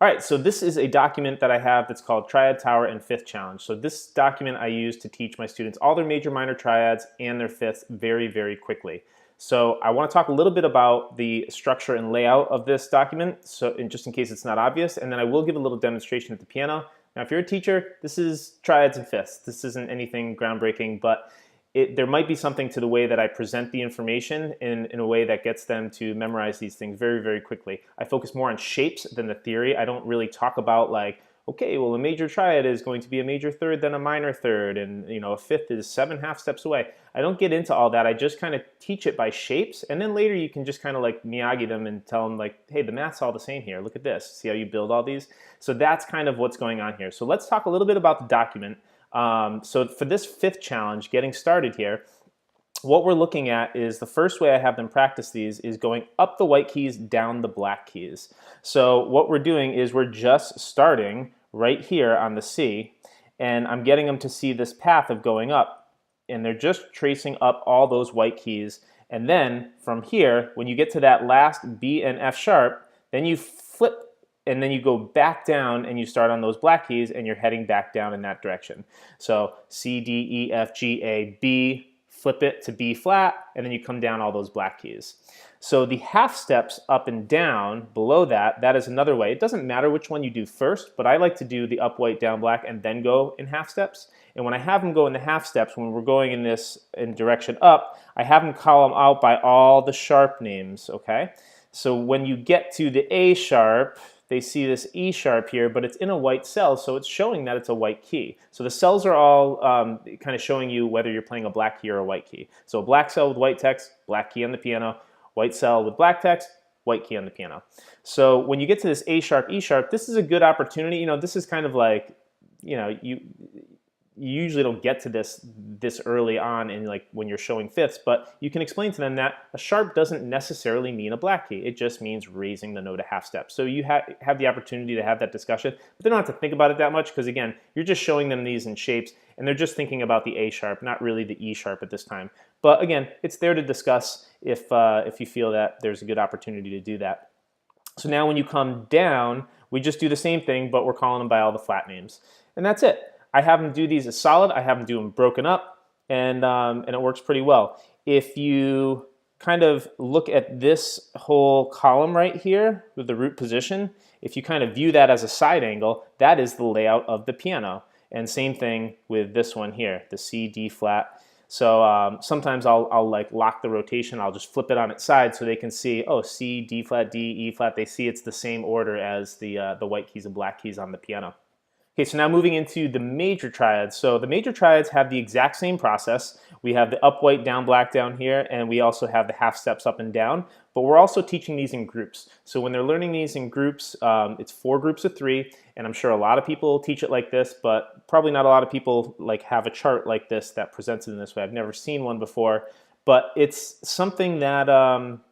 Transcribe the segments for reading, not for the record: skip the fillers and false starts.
All right, so this is a document that I have that's called Triad, Tower, and Fifth Challenge. So this document I use to teach my students all their major, minor triads and their fifths very, very quickly. So I want to talk a little bit about the structure and layout of this document, so just in case it's not obvious, and then I will give a little demonstration at the piano. Now, if you're a teacher, this is triads and fifths. This isn't anything groundbreaking, but there might be something to the way that I present the information in a way that gets them to memorize these things very, very quickly. I focus more on shapes than the theory. I don't really talk about like, okay, well, a major triad is going to be a major third, then a minor third, and a fifth is 7 half steps away. I don't get into all that. I just kind of teach it by shapes, and then later you can just kind of like Miyagi them and tell them like, hey, the math's all the same here. Look at this. See how you build all these? So that's kind of what's going on here. So let's talk a little bit about the document. So for this fifth challenge, getting started here, what we're looking at is the first way I have them practice these is going up the white keys, down the black keys. So what we're doing is we're just starting right here on the C, and I'm getting them to see this path of going up, and they're just tracing up all those white keys. And then from here, when you get to that last B and F sharp, then you flip and then you go back down and you start on those black keys and you're heading back down in that direction. So C, D, E, F, G, A, B, flip it to B flat, and then you come down all those black keys. So the half steps up and down below that, that is another way. It doesn't matter which one you do first, but I like to do the up white, down black, and then go in half steps. And when I have them go in the half steps, when we're going in direction up, I have them call them out by all the sharp names, okay? So when you get to the A sharp, they see this E sharp here, but it's in a white cell, so it's showing that it's a white key. So the cells are all kind of showing you whether you're playing a black key or a white key. So a black cell with white text, black key on the piano, white cell with black text, white key on the piano. So when you get to this A sharp, E sharp, this is a good opportunity. This is kind of like, you usually don't get to this early on in like when you're showing fifths, but you can explain to them that a sharp doesn't necessarily mean a black key. It just means raising the note a half step. So you have the opportunity to have that discussion, but they don't have to think about it that much because again, you're just showing them these in shapes and they're just thinking about the A sharp, not really the E sharp at this time. But again, it's there to discuss if you feel that there's a good opportunity to do that. So now when you come down, we just do the same thing, but we're calling them by all the flat names. And that's it. I have them do these as solid. I have them do them broken up, and it works pretty well. If you kind of look at this whole column right here with the root position, if you kind of view that as a side angle, that is the layout of the piano. And same thing with this one here, the C, D flat. So sometimes I'll like lock the rotation. I'll just flip it on its side so they can see, oh, C, D flat, D, E flat. They see it's the same order as the white keys and black keys on the piano. Okay, so now moving into the major triads. So the major triads have the exact same process. We have the up white, down black down here, and we also have the half steps up and down, but we're also teaching these in groups. So when they're learning these in groups, it's 4 groups of 3, and I'm sure a lot of people teach it like this, but probably not a lot of people like have a chart like this that presents it in this way. I've never seen one before, but it's something that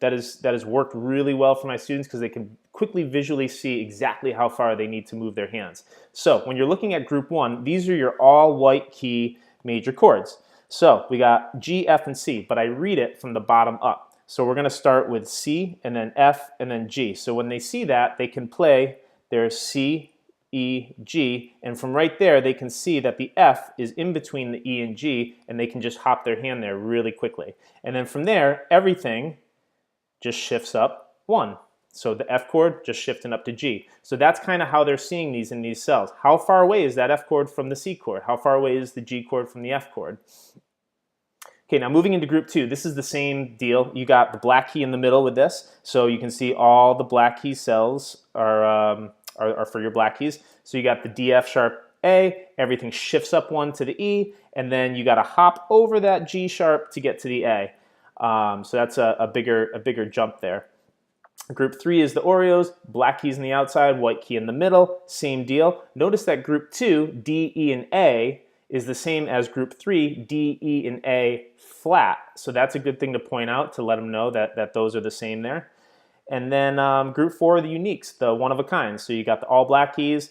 that has worked really well for my students because they can quickly visually see exactly how far they need to move their hands. So when you're looking at group 1, these are your all white key major chords. So we got G, F, and C, but I read it from the bottom up. So we're going to start with C and then F and then G. So when they see that, they can play their C, E, G, and from right there they can see that the F is in between the E and G, and they can just hop their hand there really quickly. And then from there, everything just shifts up 1. So the F chord just shifting up to G. So that's kind of how they're seeing these in these cells. How far away is that F chord from the C chord? How far away is the G chord from the F chord? Okay, now moving into group 2, this is the same deal. You got the black key in the middle with this, so you can see all the black key cells are for your black keys. So you got the D, F sharp, A, everything shifts up 1 to the E, and then you got to hop over that G sharp to get to the A. So that's a bigger jump there. Group 3 is the Oreos, black keys on the outside, white key in the middle, same deal. Notice that group 2, D, E, and A, is the same as group 3, D, E, and A flat. So that's a good thing to point out to let them know that those are the same there. And then group 4 are the uniques, the one of a kind. So you got the all black keys,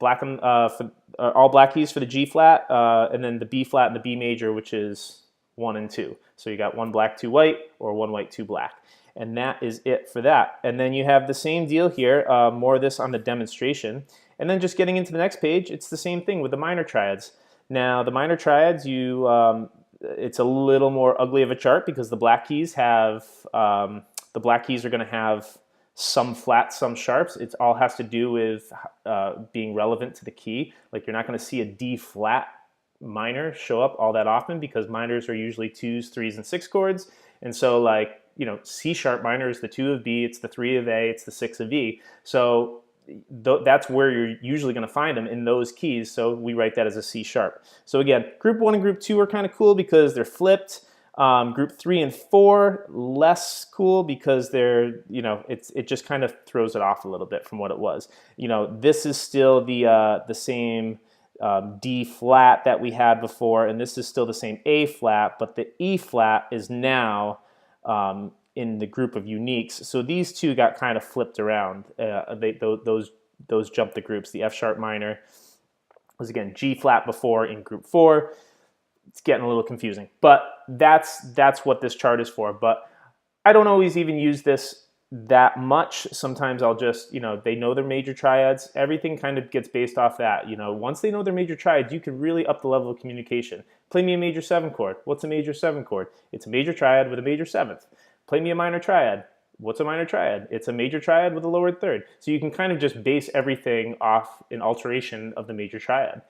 all black keys for the G flat, and then the B flat and the B major, which is 1 and 2. So you got 1 black, 2 white, or 1 white, 2 black. And that is it for that. And then you have the same deal here, more of this on the demonstration. And then just getting into the next page, it's the same thing with the minor triads. Now the minor triads, it's a little more ugly of a chart because the black keys are going to have some flats, some sharps. It all has to do with being relevant to the key. Like you're not going to see a D flat minor show up all that often because minors are usually 2s, 3s, and 6 chords. And so like, C sharp minor is the 2 of B, it's the 3 of A, it's the 6 of E. So that's where you're usually going to find them, in those keys. So we write that as a C sharp. So again, group 1 and group 2 are kind of cool because they're flipped. Group 3 and 4, less cool because they're, it just kind of throws it off a little bit from what it was. This is still the same D flat that we had before, and this is still the same A flat, but the E flat is now in the group of uniques. So these two got kind of flipped around. Those jumped the groups. The F sharp minor was again G flat before in group 4. It's getting a little confusing, but that's what this chart is for. But I don't always even use this that much. Sometimes I'll just, they know their major triads. Everything kind of gets based off that. Once they know their major triads, you can really up the level of communication. Play me a major 7 chord. What's a major 7 chord? It's a major triad with a major 7th. Play me a minor triad. What's a minor triad? It's a major triad with a lowered 3rd. So you can kind of just base everything off an alteration of the major triad.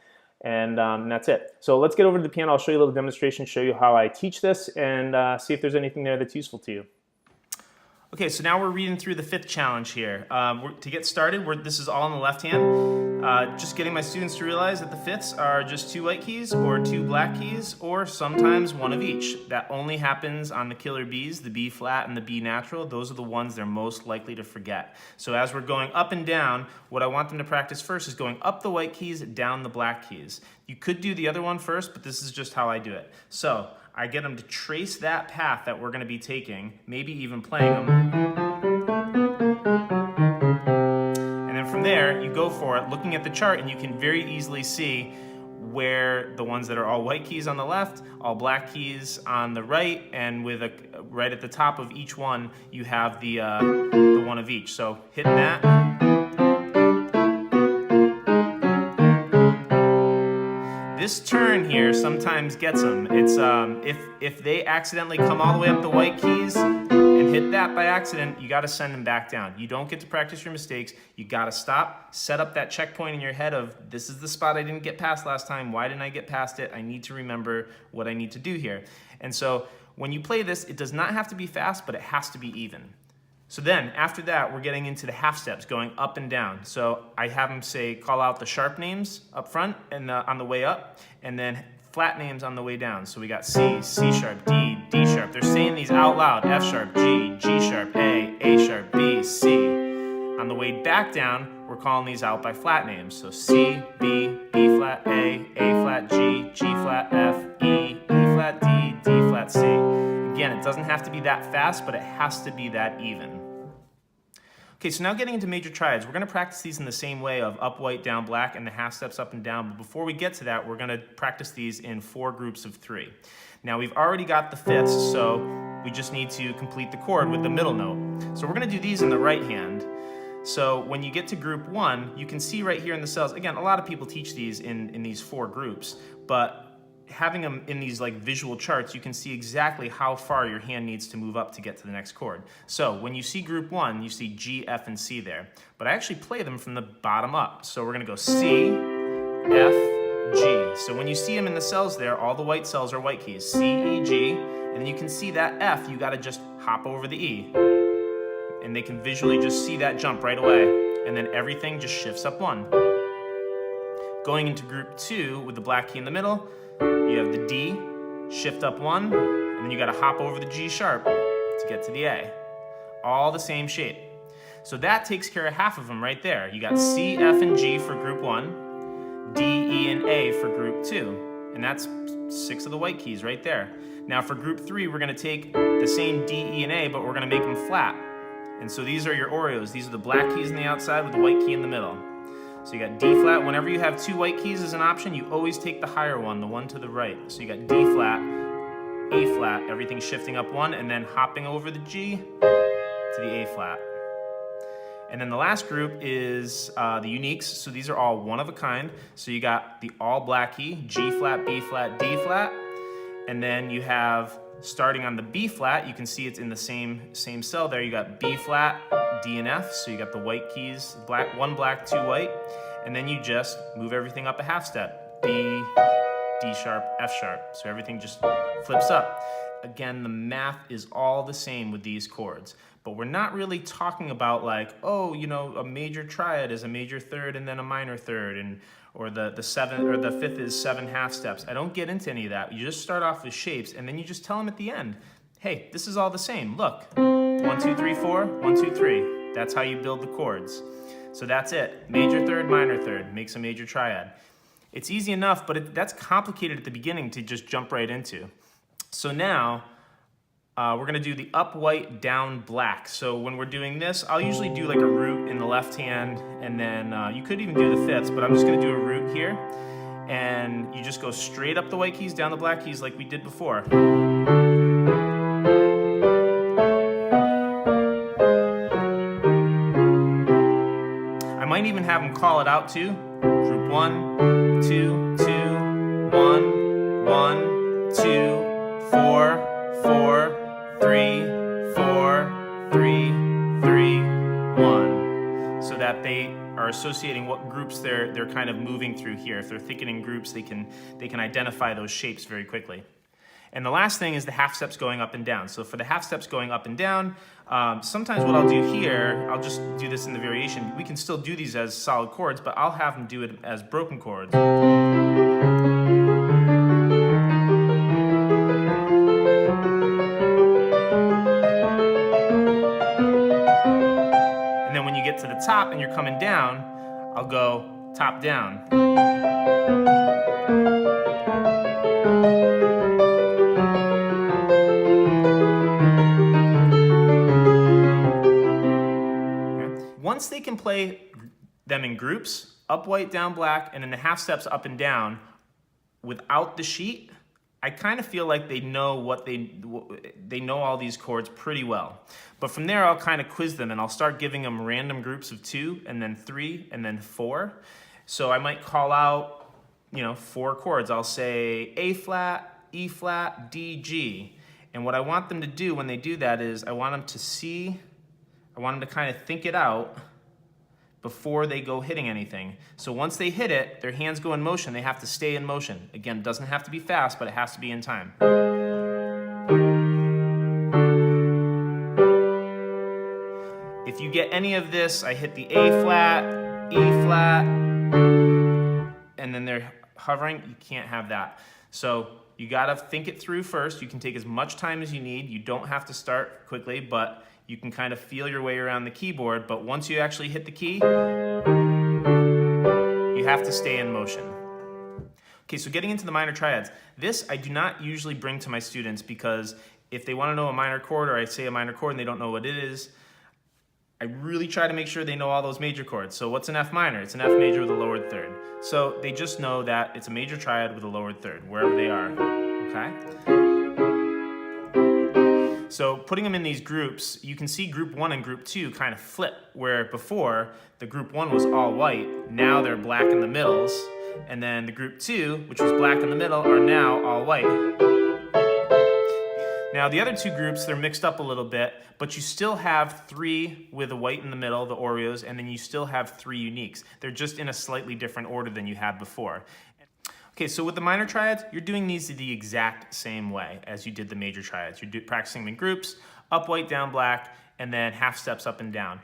And that's it. So let's get over to the piano. I'll show you a little demonstration, show you how I teach this, and see if there's anything there that's useful to you. Okay, so now we're reading through the 5th challenge here. To get started, this is all on the left hand. Just getting my students to realize that the 5ths are just 2 white keys or 2 black keys, or sometimes one of each. That only happens on the killer Bs, the B flat and the B natural. Those are the ones they're most likely to forget. So as we're going up and down, what I want them to practice first is going up the white keys, down the black keys. You could do the other one first, but this is just how I do it. So I get them to trace that path that we're going to be taking, maybe even playing them. And then from there, you go for it, looking at the chart, and you can very easily see where the ones that are all white keys on the left, all black keys on the right, and with right at the top of each one, you have the one of each. So hitting that. This turn here sometimes gets them. It's if they accidentally come all the way up the white keys and hit that by accident, you got to send them back down. You don't get to practice your mistakes. You got to stop, set up that checkpoint in your head of, this is the spot I didn't get past last time. Why didn't I get past it? I need to remember what I need to do here. And so when you play this, it does not have to be fast, but it has to be even. So then, after that, we're getting into the half steps, going up and down. So I have them call out the sharp names up front and on the way up, and then flat names on the way down. So we got C, C sharp, D, D sharp. They're saying these out loud: F sharp, G, G sharp, A sharp, B, C. On the way back down, we're calling these out by flat names. So C, B, B flat, A flat, G, G flat, F, E flat, D, D flat, C. Again, it doesn't have to be that fast, but it has to be that even. Okay, so now getting into major triads, we're going to practice these in the same way of up white, down black, and the half steps up and down. But before we get to that, we're going to practice these in 4 groups of 3. Now we've already got the 5ths, so we just need to complete the chord with the middle note. So we're going to do these in the right hand. So when you get to group 1, you can see right here in the cells, again, a lot of people teach these in these 4 groups, but having them in these like visual charts, you can see exactly how far your hand needs to move up to get to the next chord. So when you see group 1, you see G, F, and C there. But I actually play them from the bottom up. So we're going to go C, F, G. So when you see them in the cells there, all the white cells are white keys. C, E, G. And then you can see that F, you got to just hop over the E. And they can visually just see that jump right away. And then everything just shifts up 1. Going into group 2 with the black key in the middle, you have the D, shift up 1, and then you got to hop over the G sharp to get to the A. All the same shape. So that takes care of half of them right there. You got C, F, and G for group 1, D, E, and A for group 2. And that's 6 of the white keys right there. Now for group 3, we're going to take the same D, E, and A, but we're going to make them flat. And so these are your Oreos. These are the black keys on the outside with the white key in the middle. So you got D flat. Whenever you have 2 white keys as an option, you always take the higher one, the one to the right. So you got D flat, A flat, everything shifting up 1, and then hopping over the G, to the A flat. And then the last group is the uniques. So these are all one of a kind. So you got the all black key, G flat, B flat, D flat. And then you have, starting on the B flat, you can see it's in the same cell there. You got B flat, D and F. So you got the white keys, one black, two white. And then you just move everything up a half step. B, D sharp, F sharp. So everything just flips up. Again, the math is all the same with these chords, but we're not really talking about like, oh, you know, a major triad is a major third and then a minor third, or the seventh or the fifth is 7 half steps. I don't get into any of that. You just start off with shapes, and then you just tell them at the end, hey, this is all the same. Look, 1, 2, 3, 4, 1, 2, 3. That's how you build the chords. So that's it. Major third, minor third makes a major triad. It's easy enough, but that's complicated at the beginning to just jump right into. So now we're gonna do the up white, down black. So when we're doing this, I'll usually do like a root in the left hand, and then you could even do the fifths, but I'm just gonna do a root here. And you just go straight up the white keys, down the black keys like we did before. I might even have them call it out too. Group 1, 2, 2, 1, 1, 2, 4, 4, 3, 4, 3, 3, 1. So that they are associating what groups they're kind of moving through here. If they're thinking in groups, they can identify those shapes very quickly. And the last thing is the half steps going up and down. So for the half steps going up and down, sometimes what I'll do here, I'll just do this in the variation. We can still do these as solid chords, but I'll have them do it as broken chords. And then when you get to the top and you're coming down, I'll go top down. Once they can play them in groups, up white, down black, and then the half steps up and down, without the sheet, I kind of feel like they know they know all these chords pretty well. But from there, I'll kind of quiz them, and I'll start giving them random groups of 2, and then 3, and then 4. So I might call out, 4 chords. I'll say A flat, E flat, D, G. And what I want them to do when they do that is I want them to kind of think it out before they go hitting anything. So once they hit it, their hands go in motion. They have to stay in motion. Again, it doesn't have to be fast, but it has to be in time. If you get any of this, I hit the A flat, E flat, and then they're hovering, you can't have that. So you gotta think it through first. You can take as much time as you need. You don't have to start quickly, but you can kind of feel your way around the keyboard, but once you actually hit the key, you have to stay in motion. Okay, so getting into the minor triads. This I do not usually bring to my students because if they want to know a minor chord or I say a minor chord and they don't know what it is, I really try to make sure they know all those major chords. So what's an F minor? It's an F major with a lowered third. So they just know that it's a major triad with a lowered third, wherever they are, okay? So putting them in these groups, you can see group 1 and group 2 kind of flip, where before the group 1 was all white, now they're black in the middles, and then the group 2, which was black in the middle, are now all white. Now the other 2 groups, they're mixed up a little bit, but you still have 3 with a white in the middle, the Oreos, and then you still have 3 uniques. They're just in a slightly different order than you had before. Okay, so with the minor triads, you're doing these the exact same way as you did the major triads. You're practicing them in groups, up white, down black, and then half steps up and down.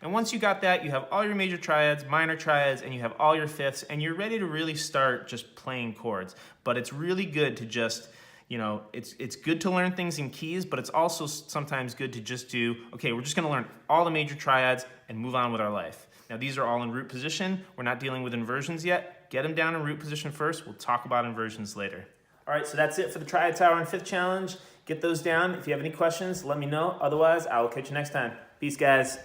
And once you got that, you have all your major triads, minor triads, and you have all your fifths, and you're ready to really start just playing chords. But it's really good to just, it's good to learn things in keys, but it's also sometimes good to just do, okay, we're just gonna learn all the major triads and move on with our life. Now these are all in root position. We're not dealing with inversions yet. Get them down in root position first. We'll talk about inversions later. All right, so that's it for the Triad Tower and Fifth Challenge. Get those down. If you have any questions, let me know. Otherwise, I will catch you next time. Peace, guys.